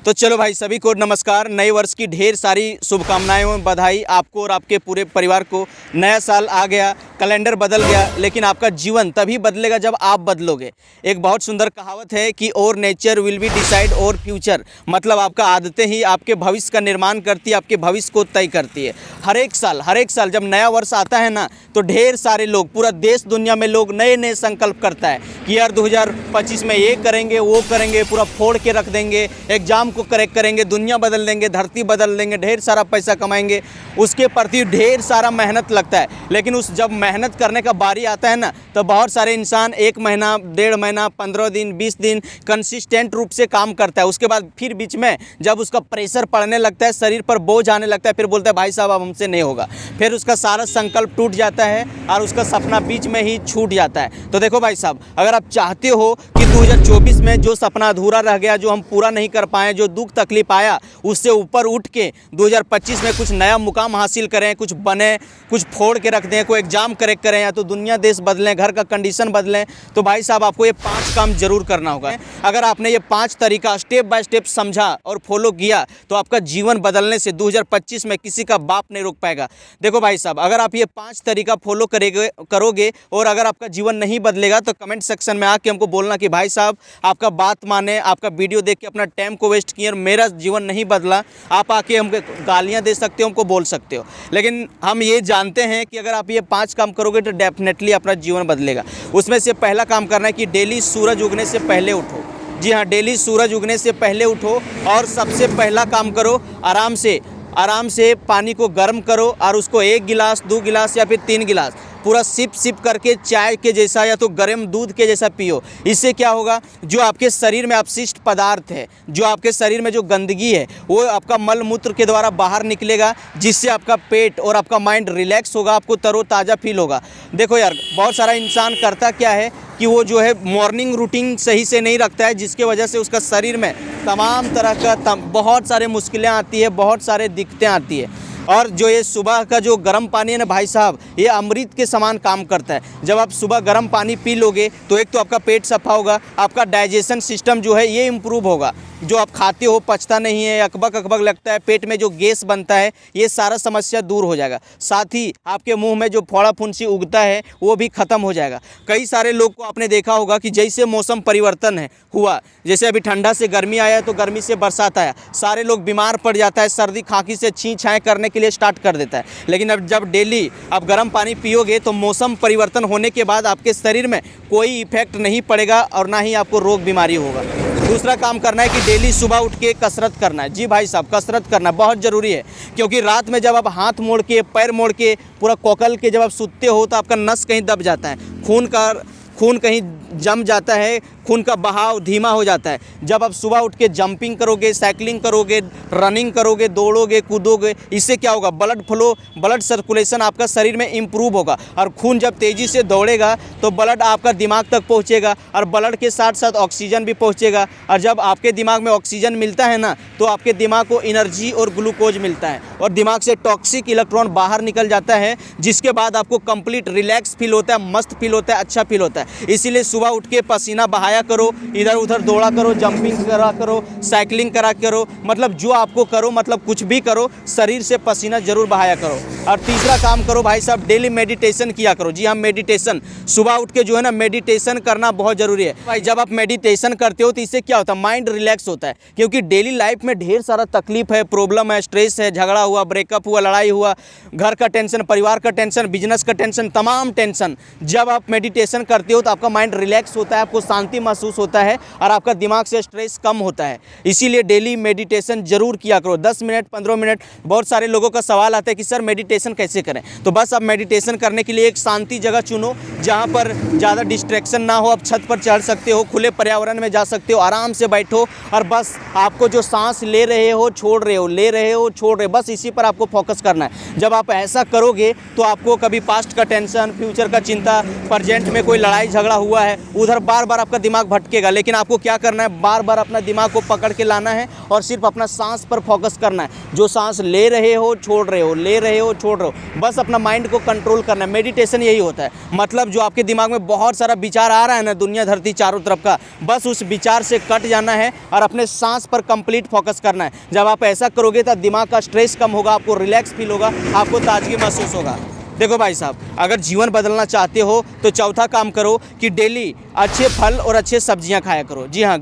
तो चलो भाई, सभी को नमस्कार। नए वर्ष की ढेर सारी शुभकामनाएं और बधाई आपको और आपके पूरे परिवार को। नया साल आ गया, कैलेंडर बदल गया, लेकिन आपका जीवन तभी बदलेगा जब आप बदलोगे। एक बहुत सुंदर कहावत है कि और नेचर विल बी डिसाइड और फ्यूचर, मतलब आपका आदतें ही आपके भविष्य का निर्माण करती है, आपके भविष्य को तय करती है। हर एक साल जब नया वर्ष आता है ना, तो ढेर सारे लोग, पूरा देश दुनिया में लोग नए नए संकल्प करता है कि यार 2025 में ये करेंगे, वो करेंगे, पूरा फोड़ के रख देंगे, एग्जाम को करेक्ट करेंगे, दुनिया बदल देंगे, धरती बदल देंगे, ढेर सारा पैसा कमाएंगे। उसके प्रति ढेर सारा मेहनत लगता है, लेकिन उस जब मेहनत करने का बारी आता है ना, तो बहुत सारे इंसान 1 महीना, 1.5 महीना, 15 दिन, 20 दिन कंसिस्टेंट रूप से काम करता है। उसके बाद फिर बीच में जब उसका प्रेशर पड़ने लगता है, शरीर पर बोझ आने लगता है, फिर बोलता है भाई साहब अब हमसे नहीं होगा। फिर उसका सारा संकल्प टूट जाता है और उसका सपना बीच में ही छूट जाता है। तो देखो भाई साहब, अगर आप चाहते हो कि 2024 में जो सपना अधूरा रह गया, जो हम पूरा नहीं कर पाए, जो दुख तकलीफ आया, उससे ऊपर उठ के 2025 में कुछ नया मुकाम हासिल करें, कुछ बने, कुछ फोड़ के रख दें, कोई एग्जाम करेक्ट करें, या तो दुनिया देश बदलें, घर का कंडीशन बदलें, तो भाई साहब आपको ये 5 काम जरूर करना होगा। अगर आपने ये 5 तरीका स्टेप बाय स्टेप समझा और फॉलो किया, तो आपका जीवन बदलने से 2025 में किसी का बाप नहीं रोक पाएगा। देखो भाई साहब, अगर आप ये 5 तरीका फॉलो करोगे और अगर आपका जीवन नहीं बदलेगा, तो कमेंट सेक्शन में आके हमको बोलना कि भाई साहब आपका बात माने, आपका वीडियो देख के अपना टाइम को वेस्ट किए और मेरा जीवन नहीं बदला। आप आके हमको गालियां दे सकते हो, हमको बोल सकते हो, लेकिन हम ये जानते हैं कि अगर आप ये 5 काम करोगे तो डेफिनेटली अपना जीवन बदलेगा। उसमें से पहला काम करना है कि डेली सूरज उगने से पहले उठो। जी हाँ, डेली सूरज उगने से पहले उठो और सबसे पहला काम करो, आराम से पानी को गर्म करो और उसको 1 गिलास, 2 गिलास या फिर 3 गिलास पूरा सिप करके चाय के जैसा या तो गर्म दूध के जैसा पियो। इससे क्या होगा, जो आपके शरीर में अपशिष्ट पदार्थ है, जो आपके शरीर में जो गंदगी है, वो आपका मल मूत्र के द्वारा बाहर निकलेगा, जिससे आपका पेट और आपका माइंड रिलैक्स होगा, आपको तरोताज़ा फील होगा। देखो यार, बहुत सारा इंसान करता क्या है कि वो जो है मॉर्निंग रूटीन सही से नहीं रखता है, जिसके वजह से उसका शरीर में तमाम तरह का बहुत सारे मुश्किलें आती है, बहुत सारे दिक्कतें आती है। और जो ये सुबह का जो गर्म पानी है ना भाई साहब, ये अमृत के समान काम करता है। जब आप सुबह गर्म पानी पी लोगे तो एक तो आपका पेट सफा होगा, आपका डाइजेशन सिस्टम जो है ये इम्प्रूव होगा, जो आप खाते हो पचता नहीं है, अकबक लगता है, पेट में जो गैस बनता है, ये सारा समस्या दूर हो जाएगा। साथ ही आपके मुंह में जो फोड़ा फुंसी उगता है वो भी ख़त्म हो जाएगा। कई सारे लोग को आपने देखा होगा कि जैसे मौसम परिवर्तन हुआ, जैसे अभी ठंडा से गर्मी आया तो गर्मी से बरसात आया, सारे लोग बीमार पड़ जाता है, सर्दी खांसी से छीं छाएँ करने के लिए स्टार्ट कर देता है। लेकिन अब जब डेली आप गर्म पानी पियोगे तो मौसम परिवर्तन होने के बाद आपके शरीर में कोई इफेक्ट नहीं पड़ेगा और ना ही आपको रोग बीमारी होगा। दूसरा काम करना है कि डेली सुबह उठ के कसरत करना है। जी भाई साहब, कसरत करना बहुत ज़रूरी है, क्योंकि रात में जब आप हाथ मोड़ के, पैर मोड़ के, पूरा कोकल के जब आप सूते हो तो आपका नस कहीं दब जाता है, खून कहीं जम जाता है, खून का बहाव धीमा हो जाता है। जब आप सुबह उठ के जंपिंग करोगे, साइकिलिंग करोगे, रनिंग करोगे, दौड़ोगे, कूदोगे, इससे क्या होगा, ब्लड फ्लो, ब्लड सर्कुलेशन आपका शरीर में इम्प्रूव होगा। और खून जब तेज़ी से दौड़ेगा तो ब्लड आपका दिमाग तक पहुंचेगा और ब्लड के साथ साथ ऑक्सीजन भी पहुंचेगा। और जब आपके दिमाग में ऑक्सीजन मिलता है ना, तो आपके दिमाग को एनर्जी और ग्लूकोज मिलता है और दिमाग से टॉक्सिक इलेक्ट्रॉन बाहर निकल जाता है, जिसके बाद आपको कंप्लीट रिलैक्स फील होता है, मस्त फील होता है, अच्छा फील होता है। इसीलिए सुबह उठ के पसीना बहाया करो, इधर उधर दौड़ा करो, जंपिंग करा करो, साइकिलिंग करा करो, मतलब जो आपको करो, मतलब कुछ भी करो, शरीर से पसीना जरूर बहाया करो। और तीसरा काम करो भाई साहब, डेली मेडिटेशन किया करो। जी हाँ, मेडिटेशन, सुबह उठ के जो है ना मेडिटेशन करना बहुत ज़रूरी है भाई। जब आप मेडिटेशन करते हो तो इससे क्या होता है, माइंड रिलैक्स होता है, क्योंकि डेली लाइफ में ढेर सारा तकलीफ है, प्रॉब्लम है, स्ट्रेस है, झगड़ा हुआ, ब्रेकअप हुआ, लड़ाई हुआ, घर का टेंशन, परिवार का टेंशन, बिजनेस का टेंशन, तमाम टेंशन। जब आप मेडिटेशन करते हो तो आपका माइंड रिलैक्स होता है, आपको शांति महसूस होता है और आपका दिमाग से स्ट्रेस कम होता है। इसीलिए डेली मेडिटेशन जरूर किया करो, 10 मिनट, 15 मिनट। बहुत सारे लोगों का सवाल आता है कि सर मेडिटेशन कैसे करें, तो बस आप मेडिटेशन करने के लिए एक शांति जगह चुनो, जहाँ पर ज़्यादा डिस्ट्रैक्शन ना हो। आप छत पर चढ़ सकते हो, खुले पर्यावरण में जा सकते हो, आराम से बैठो और बस आपको जो सांस ले रहे हो, छोड़ रहे हो, ले रहे हो, छोड़ रहे हो, बस इसी पर आपको फोकस करना है। जब आप ऐसा करोगे तो आपको कभी पास्ट का टेंशन, फ्यूचर का चिंता, प्रेजेंट में कोई लड़ाई झगड़ा हुआ है उधर बार बार आपका दिमाग भटकेगा। लेकिन आपको क्या करना है, बार बार अपना दिमाग को पकड़ के लाना है और सिर्फ अपना सांस पर फोकस करना है। जो सांस ले रहे हो छोड़ रहे हो, ले रहे हो छोड़ रहे हो, बस अपना माइंड को कंट्रोल करना है। मेडिटेशन यही होता है। मतलब जो आपके दिमाग में बहुत सारा विचार आ रहा है ना, दुनिया धरती चारों तरफ का, बस उस विचार से कट जाना है और अपने सांस पर कंप्लीट फोकस करना है। जब आप ऐसा करोगे तो दिमाग का स्ट्रेस कम होगा, आपको रिलैक्स फील होगा, आपको ताजगी महसूस होगा। देखो भाई साहब, अगर जीवन बदलना चाहते हो तो चौथा काम करो कि डेली अच्छे फल और अच्छे सब्जियां खाया करो। जी हाँ,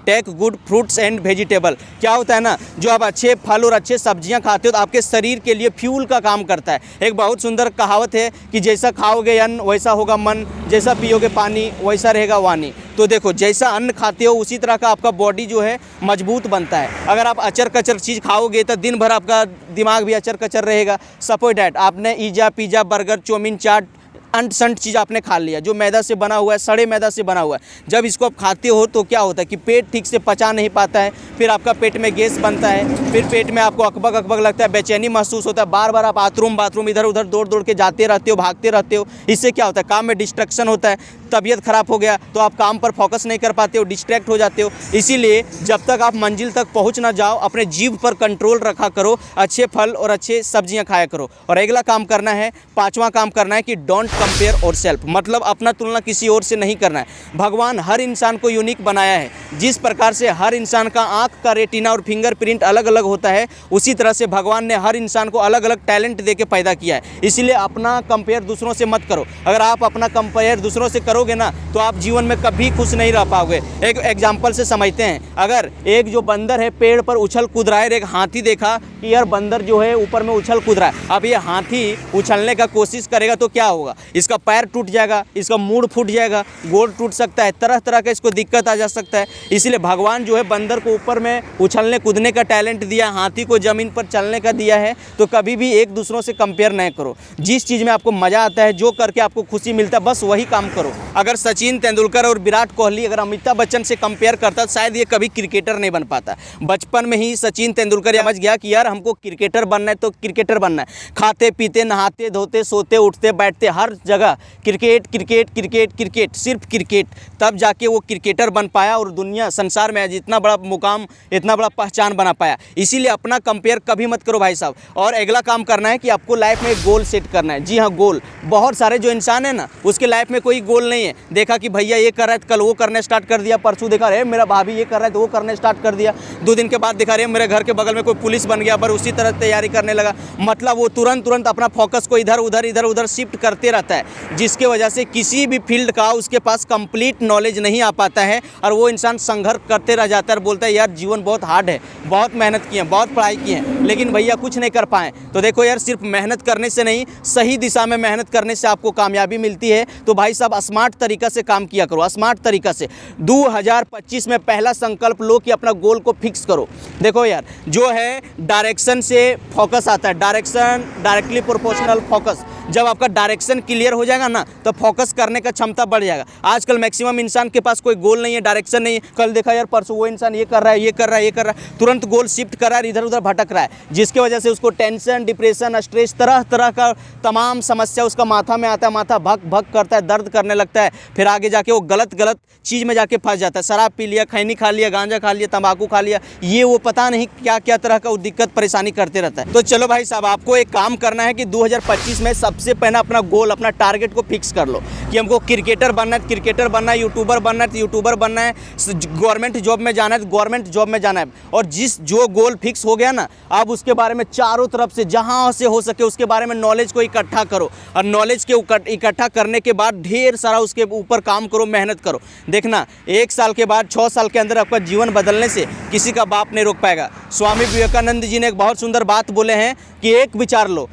take good fruits and vegetable. क्या होता है ना, जो आप अच्छे फल और अच्छे सब्जियां खाते हो तो आपके शरीर के लिए फ्यूल का काम करता है। एक बहुत सुंदर कहावत है कि जैसा खाओगे अन्न वैसा होगा मन, जैसा पियोगे पानी वैसा रहेगा वाणी। तो देखो, जैसा अन्न खाते हो उसी तरह का आपका बॉडी जो है मजबूत बनता है। अगर आप अचर कचर चीज़ खाओगे तो दिन भर आपका दिमाग भी अचर कचर रहेगा। सपोज डैट आपने ईजा पिज़्ज़ा बर्गर चाउमीन चाट अंट संट चीज़ आपने खा लिया जो मैदा से बना हुआ है, सड़े मैदा से बना हुआ है। जब इसको आप खाते हो तो क्या होता है कि पेट ठीक से पचा नहीं पाता है, फिर आपका पेट में गैस बनता है, फिर पेट में आपको अकबक अकबक लगता है, बेचैनी महसूस होता है, बार बार आप बाथरूम इधर उधर दौड़ दौड़ के जाते रहते हो, भागते रहते हो। इससे क्या होता है, काम में डिस्ट्रैक्शन होता है, तबीयत खराब हो गया तो आप काम पर फोकस नहीं कर पाते हो, डिस्ट्रैक्ट हो जाते हो। इसीलिए जब तक आप मंजिल तक पहुंच ना जाओ, अपने जीभ पर कंट्रोल रखा करो, अच्छे फल और अच्छे सब्जियां खाया करो। और अगला काम करना है, पांचवा काम करना है कि डोंट कंपेयर और सेल्फ, मतलब अपना तुलना किसी और से नहीं करना है। भगवान हर इंसान को यूनिक बनाया है। जिस प्रकार से हर इंसान का आंख का रेटिना और फिंगरप्रिंट अलग अलग होता है, उसी तरह से भगवान ने हर इंसान को अलग अलग टैलेंट दे के पैदा किया है। इसलिए अपना कंपेयर दूसरों से मत करो। अगर आप अपना कंपेयर दूसरों से करोगे ना तो आप जीवन में कभी खुश नहीं रह पाओगे। एक एग्जाम्पल से समझते हैं। अगर एक जो बंदर है पेड़ पर उछल कूद रहा है, एक हाथी देखा कि यार बंदर जो है ऊपर में उछल कूद रहा है, अब ये हाथी उछलने का कोशिश करेगा तो क्या होगा, इसका पैर टूट जाएगा, इसका मूड फूट जाएगा, गोड़ टूट सकता है, तरह तरह का इसको दिक्कत आ जा सकता है। इसलिए भगवान जो है बंदर को ऊपर में उछलने कूदने का टैलेंट दिया, हाथी को ज़मीन पर चलने का दिया है। तो कभी भी एक दूसरों से कंपेयर नहीं करो। जिस चीज़ में आपको मज़ा आता है, जो करके आपको खुशी मिलता है, बस वही काम करो। अगर सचिन तेंदुलकर और विराट कोहली अगर अमिताभ बच्चन से कंपेयर करता तो शायद ये कभी क्रिकेटर नहीं बन पाता। बचपन में ही सचिन तेंदुलकर समझ गया कि यार हमको क्रिकेटर बनना है तो क्रिकेटर बनना है। खाते पीते नहाते धोते सोते उठते बैठते हर जगह क्रिकेट क्रिकेट क्रिकेट क्रिकेट, सिर्फ क्रिकेट। तब जाके वो क्रिकेटर बन पाया और दुनिया संसार में आज इतना बड़ा मुकाम, इतना बड़ा पहचान बना पाया। इसीलिए अपना कंपेयर कभी मत करो भाई साहब। और अगला काम करना है कि आपको लाइफ में एक गोल सेट करना है। जी हाँ, गोल। बहुत सारे जो इंसान है ना, उसके लाइफ में कोई गोल नहीं है। देखा कि भैया ये कर रहा है, कल वो करने स्टार्ट कर दिया, परसों देखा रे मेरा भाभी ये कर रहा है तो वो करने स्टार्ट कर दिया, 2 दिन के बाद देखा रे मेरे घर के बगल में कोई पुलिस बन गया, पर उसी तरह तैयारी करने लगा। मतलब वो तुरंत अपना फोकस को इधर उधर शिफ्ट करते रहता है, जिसके वजह से किसी भी फील्ड का उसके पास कंप्लीट नॉलेज नहीं आ पाता है और वो इंसान संघर्ष करते रह जाता है और बोलता है यार जीवन बहुत हार्ड है, बहुत मेहनत की है, बहुत पढ़ाई की है, लेकिन भैया कुछ नहीं कर पाए। तो देखो यार, सिर्फ मेहनत करने से नहीं, सही दिशा में मेहनत करने से आपको कामयाबी मिलती है। तो भाई साहब स्मार्ट तरीका से काम किया करो, स्मार्ट तरीका से। 2025 में पहला संकल्प लो कि अपना गोल को फिक्स करो। देखो यार, जो है डायरेक्शन से फोकस आता है, डायरेक्शन डायरेक्टली प्रोपोर्शनल फोकस। जब आपका डायरेक्शन क्लियर हो जाएगा ना तो फोकस करने का क्षमता बढ़ जाएगा। आजकल मैक्सिमम इंसान के पास कोई गोल नहीं है, डायरेक्शन नहीं है। कल देखा यार, परसों वो इंसान ये कर रहा है, ये कर रहा है, ये कर रहा है, तुरंत गोल शिफ्ट कर रहा है, इधर उधर भटक रहा है, जिसकी वजह से उसको टेंशन, डिप्रेशन, स्ट्रेस, तरह तरह का तमाम समस्या उसका माथा में आता है। माथा भक भक करता है, दर्द करने लगता है, फिर आगे जाके वो गलत चीज़ में जाके फंस जाता है। शराब पी लिया, खैनी खा लिया, गांजा खा लिया, तंबाकू खा लिया, ये वो पता नहीं क्या क्या तरह का दिक्कत परेशानी करते रहता है। तो चलो भाई साहब, आपको एक काम करना है कि 2025 में सबसे पहले अपना गोल, अपना टारगेट को फिक्स कर लो कि हमको क्रिकेटर बनना है, क्रिकेटर बनना है, यूट्यूबर बनना है, यूट्यूबर बनना है, गवर्नमेंट जॉब में जाना है, गवर्नमेंट जॉब में जाना है। और जो गोल फिक्स हो गया ना, आप उसके बारे में चारों तरफ से जहां से हो सके उसके बारे में नॉलेज को इकट्ठा करो। और नॉलेज के इकट्ठा करने के बाद ढेर सारा उसके ऊपर काम करो, मेहनत करो। देखना, 1 साल के बाद, 6 साल के अंदर आपका जीवन बदलने से किसी का बाप नहीं रोक पाएगा। स्वामी विवेकानंद जी ने एक बहुत सुंदर बात बोले हैं कि एक विचार लो,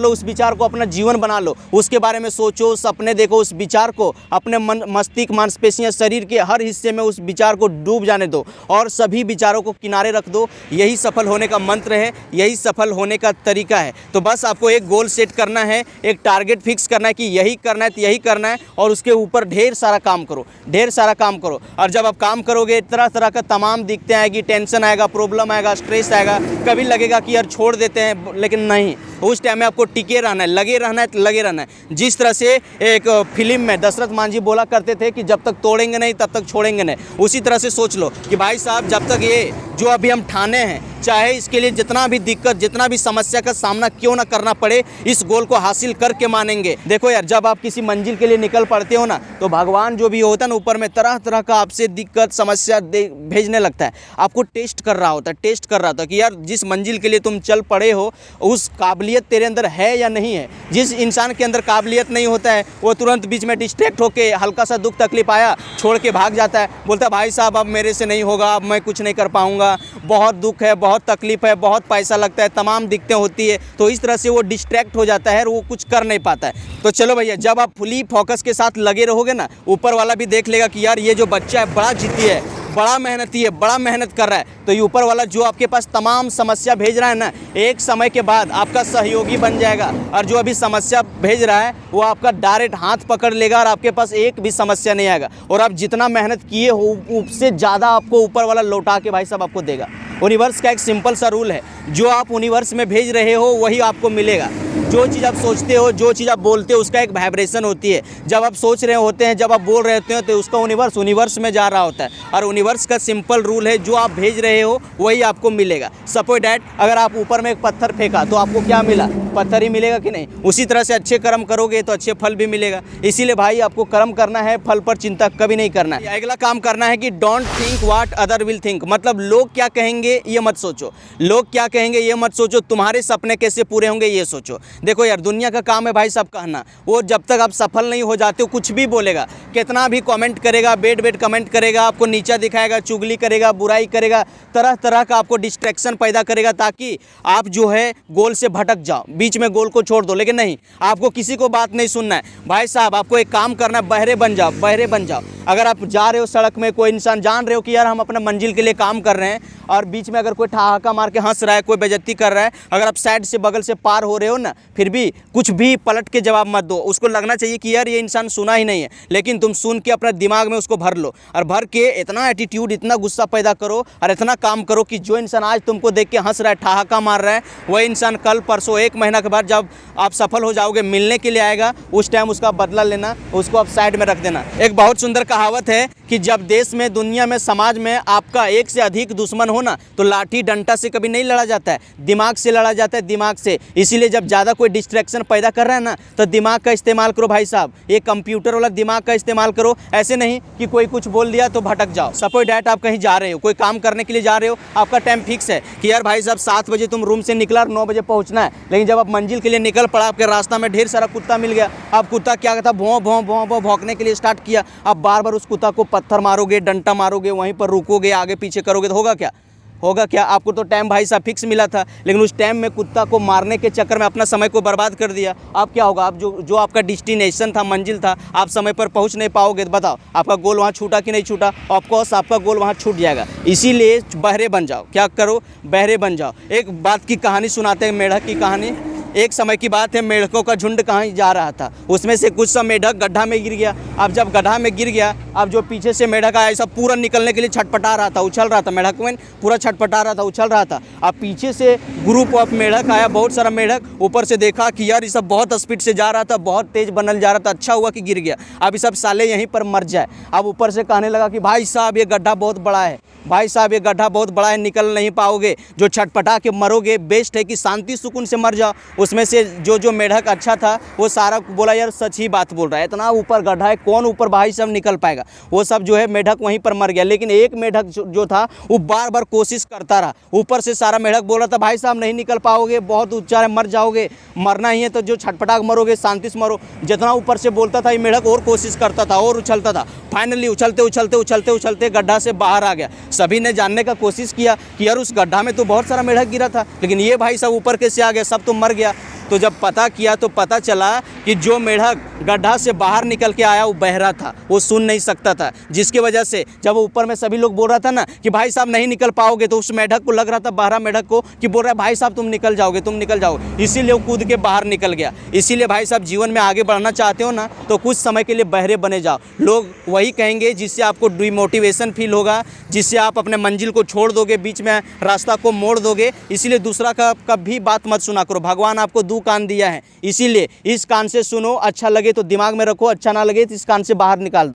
उस विचार को अपना जीवन बना लो, उसके बारे में सोचो, सपने देखो, उस विचार को अपने मन, मस्तिष्क, मांसपेशियां, शरीर के हर हिस्से में उस विचार को डूब जाने दो और सभी विचारों को किनारे रख दो। यही सफल होने का मंत्र है, यही सफल होने का तरीका है। तो बस आपको एक गोल सेट करना है, एक टारगेट फिक्स करना है कि यही करना है तो यही करना है, और उसके ऊपर ढेर सारा काम करो, ढेर सारा काम करो। और जब आप काम करोगे, तरह तरह का तमाम दिक्कतें आएगी, टेंशन आएगा, प्रॉब्लम आएगा, स्ट्रेस आएगा, कभी लगेगा कि यार छोड़ देते हैं, लेकिन नहीं, उस टाइम में आपको टिके रहना है, लगे रहना है, लगे रहना है। जिस तरह से एक फिल्म में दशरथ मांझी बोला करते थे कि जब तक तोड़ेंगे नहीं तब तक छोड़ेंगे नहीं, उसी तरह से सोच लो कि भाई साहब जब तक ये जो अभी हम ठाने हैं, चाहे इसके लिए जितना भी दिक्कत, जितना भी समस्या का सामना क्यों ना करना पड़े, इस गोल को हासिल करके मानेंगे। देखो यार, जब आप किसी मंजिल के लिए निकल पड़ते हो ना, तो भगवान जो भी होता है ना ऊपर में, तरह तरह का आपसे दिक्कत समस्या भेजने लगता है, आपको टेस्ट कर रहा होता है, टेस्ट कर रहा होता है कि यार जिस मंजिल के लिए तुम चल पड़े हो उस काबिलियत तेरे अंदर है या नहीं है। जिस इंसान के अंदर काबिलियत नहीं होता है वो तुरंत बीच में डिस्ट्रैक्ट होकर हल्का सा दुख तकलीफ आया छोड़ के भाग जाता है, बोलता है भाई साहब अब मेरे से नहीं होगा, अब मैं कुछ नहीं कर पाऊंगा, बहुत दुख है, बहुत तकलीफ है, बहुत पैसा लगता है, तमाम दिक्कतें होती है। तो इस तरह से वो डिस्ट्रैक्ट हो जाता है और वो कुछ कर नहीं पाता है। तो चलो भैया, जब आप फुली फोकस के साथ लगे रहोगे ना, ऊपर वाला भी देख लेगा कि यार ये जो बच्चा है बड़ा जिद्दी है, बड़ा मेहनती है, बड़ा मेहनत कर रहा है। तो ये ऊपर वाला जो आपके पास तमाम समस्या भेज रहा है ना, एक समय के बाद आपका सहयोगी बन जाएगा, और जो अभी समस्या भेज रहा है वो आपका डायरेक्ट हाथ पकड़ लेगा और आपके पास एक भी समस्या नहीं आएगा। और आप जितना मेहनत किए हो उससे ज़्यादा आपको ऊपर वाला लौटा के भाई साहब आपको देगा। यूनिवर्स का एक सिंपल सा रूल है, जो आप यूनिवर्स में भेज रहे हो वही आपको मिलेगा। जो चीज़ आप सोचते हो, जो चीज़ आप बोलते हो, उसका एक वाइब्रेशन होती है। जब आप सोच रहे होते हैं, जब आप बोल रहे होते हैं, तो उसका यूनिवर्स में जा रहा होता है। और यूनिवर्स का सिंपल रूल है, जो आप भेज रहे हो वही आपको मिलेगा। सपोज डैट, अगर आप ऊपर में एक पत्थर फेंका तो आपको क्या मिला? पत्थर ही मिलेगा कि नहीं? उसी तरह से अच्छे कर्म करोगे तो अच्छे फल भी मिलेगा। इसीलिए भाई आपको कर्म करना है, फल पर चिंता कभी नहीं करना है। अगला काम करना है कि don't think what other will think, मतलब लोग क्या कहेंगे ये मत सोचो, लोग क्या कहेंगे ये मत सोचो, तुम्हारे सपने कैसे पूरे होंगे ये सोचो। देखो यार, दुनिया का काम है भाई साहब कहना, वो जब तक आप सफल नहीं हो जाते हो कुछ भी बोलेगा, कितना भी कमेंट करेगा, बेड कमेंट करेगा, आपको नीचा दिखाएगा, चुगली करेगा, बुराई करेगा, तरह तरह का आपको डिस्ट्रैक्शन पैदा करेगा ताकि आप जो है गोल से भटक जाओ, बीच में गोल को छोड़ दो। लेकिन नहीं, आपको किसी को बात नहीं सुनना है भाई साहब, आपको एक काम करना है, बहरे बन जाओ, बहरे बन जाओ। अगर आप जा रहे हो सड़क में, कोई इंसान जान रहे हो कि यार हम अपने मंजिल के लिए काम कर रहे हैं, और बीच में अगर कोई ठहाका मार के हंस रहा है, कोई बेइज्जती कर रहा है, अगर आप साइड से बगल से पार हो रहे हो ना, फिर भी कुछ भी पलट के जवाब मत दो। उसको लगना चाहिए कि यार ये इंसान सुना ही नहीं है, लेकिन तुम सुन के अपने दिमाग में उसको भर लो, और भर के इतना एटीट्यूड, इतना गुस्सा पैदा करो और इतना काम करो कि जो इंसान आज तुमको देख के हंस रहा है, ठहाका मार रहा है, वही इंसान कल परसों 1 महीना के बाद जब आप सफल हो जाओगे, मिलने के लिए आएगा, उस टाइम उसका बदला लेना, उसको आप साइड में रख देना। एक बहुत सुंदर कहावत है कि जब देश में, दुनिया में, समाज में आपका एक से अधिक दुश्मन हो ना, तो लाठी डंडा से कभी नहीं लड़ा जाता है, दिमाग से लड़ा जाता है, दिमाग से। इसीलिए जब ज़्यादा कोई डिस्ट्रैक्शन पैदा कर रहा है ना, तो दिमाग का इस्तेमाल करो भाई साहब, ये कंप्यूटर वाला दिमाग का इस्तेमाल करो। ऐसे नहीं कि कोई कुछ बोल दिया तो भटक जाओ। सपोज डैट, आप कहीं जा रहे हो, कोई काम करने के लिए जा रहे हो, आपका टाइम फिक्स है कि यार भाई साहब 7 बजे तुम रूम से निकला और 9 बजे पहुँचना है, लेकिन जब आप मंजिल के लिए निकल पड़ा, आपके रास्ता में ढेर सारा कुत्ता मिल गया। आप कुत्ता क्या कहता, भौं भौं भौं भौं भौंकने के लिए स्टार्ट किया। आप बार बार उस कुत्ता को पत्थर मारोगे, डंडा मारोगे, वहीं पर रुकोगे, आगे पीछे करोगे, तो होगा क्या? होगा क्या? आपको तो टाइम भाई साहब फिक्स मिला था, लेकिन उस टाइम में कुत्ता को मारने के चक्कर में अपना समय को बर्बाद कर दिया। अब क्या होगा? आप जो आपका डेस्टिनेशन था, मंजिल था, आप समय पर पहुंच नहीं पाओगे। तो बताओ आपका गोल वहां छूटा कि नहीं छूटा? ऑफकोर्स आपका गोल वहां छूट जाएगा। इसीलिए बहरे बन जाओ। क्या करो? बहरे बन जाओ। एक बात की कहानी सुनाते हैं, मेढक की कहानी। एक समय की बात है, मेढकों का झुंड कहीं जा रहा था, उसमें से कुछ सा मेढक गड्ढा में गिर गया। अब जब गड्ढा में गिर गया, अब जो पीछे से मेढक आया, सब पूरा निकलने के लिए छटपटा रहा था, उछल रहा था, मेढक में पूरा छटपटा रहा था, उछल रहा था। अब पीछे से ग्रुप ऑफ मेढक आया, बहुत सारा मेढक। ऊपर से देखा कि यार ये सब बहुत स्पीड से जा रहा था, बहुत तेज बनल जा रहा था, अच्छा हुआ कि गिर गया, अब ये सब साले यहीं पर मर जाए। अब ऊपर से कहने लगा कि भाई साहब ये गड्ढा बहुत बड़ा है, भाई साहब ये गड्ढा बहुत बड़ा है, निकल नहीं पाओगे, जो छटपटा के मरोगे, बेस्ट है कि शांति सुकून से मर जाओ। उसमें से जो मेढक अच्छा था वो सारा बोला यार सच ही बात बोल रहा है, इतना ऊपर गड्ढा है, कौन ऊपर भाई साहब निकल पाएगा। वो सब जो है मेढक वहीं पर मर गया। लेकिन एक मेढक जो था वो बार बार कोशिश करता रहा। ऊपर से सारा मेढक बोल रहा था भाई साहब नहीं निकल पाओगे, बहुत ऊंचा है, मर जाओगे, मरना ही है तो जो छटपटा मरोगे, शांति से मरो। जितना ऊपर से बोलता था ये मेढक और कोशिश करता था और उछलता था। फाइनली उछलते उछलते उछलते उछलते गड्ढा से बाहर आ गया। सभी ने जानने का कोशिश किया कि यार उस गड्ढा में तो बहुत सारा मेढक गिरा था, लेकिन ये भाई साहब ऊपर कैसे आ गया, सब तो मर गया। तो जब पता किया तो पता चला कि जो मेढक गड्ढा से बाहर निकल के आया वो बहरा था, वो सुन नहीं सकता था, जिसकी वजह से जब ऊपर में सभी लोग बोल रहा था ना कि भाई साहब नहीं निकल पाओगे, तो उस मेढक को लग रहा था, बहरा मेढक को, कि बोल रहा है भाई साहब तुम निकल जाओगे, तुम निकल जाओगे। इसीलिए वो कूद के बाहर निकल गया। इसीलिए भाई साहब जीवन में आगे बढ़ना चाहते हो ना, तो कुछ समय के लिए बहरे बने जाओ। लोग वही कहेंगे जिससे आपको डिमोटिवेशन फील होगा, जिससे आप अपने मंजिल को छोड़ दोगे, बीच में रास्ता को मोड़ दोगे। इसीलिए दूसरा का कभी बात मत सुना करो। भगवान आपको दो कान दिया है, इसीलिए इस कान से सुनो, अच्छा लगे तो दिमाग में रखो, अच्छा ना लगे तो इस कान से बाहर निकाल दो।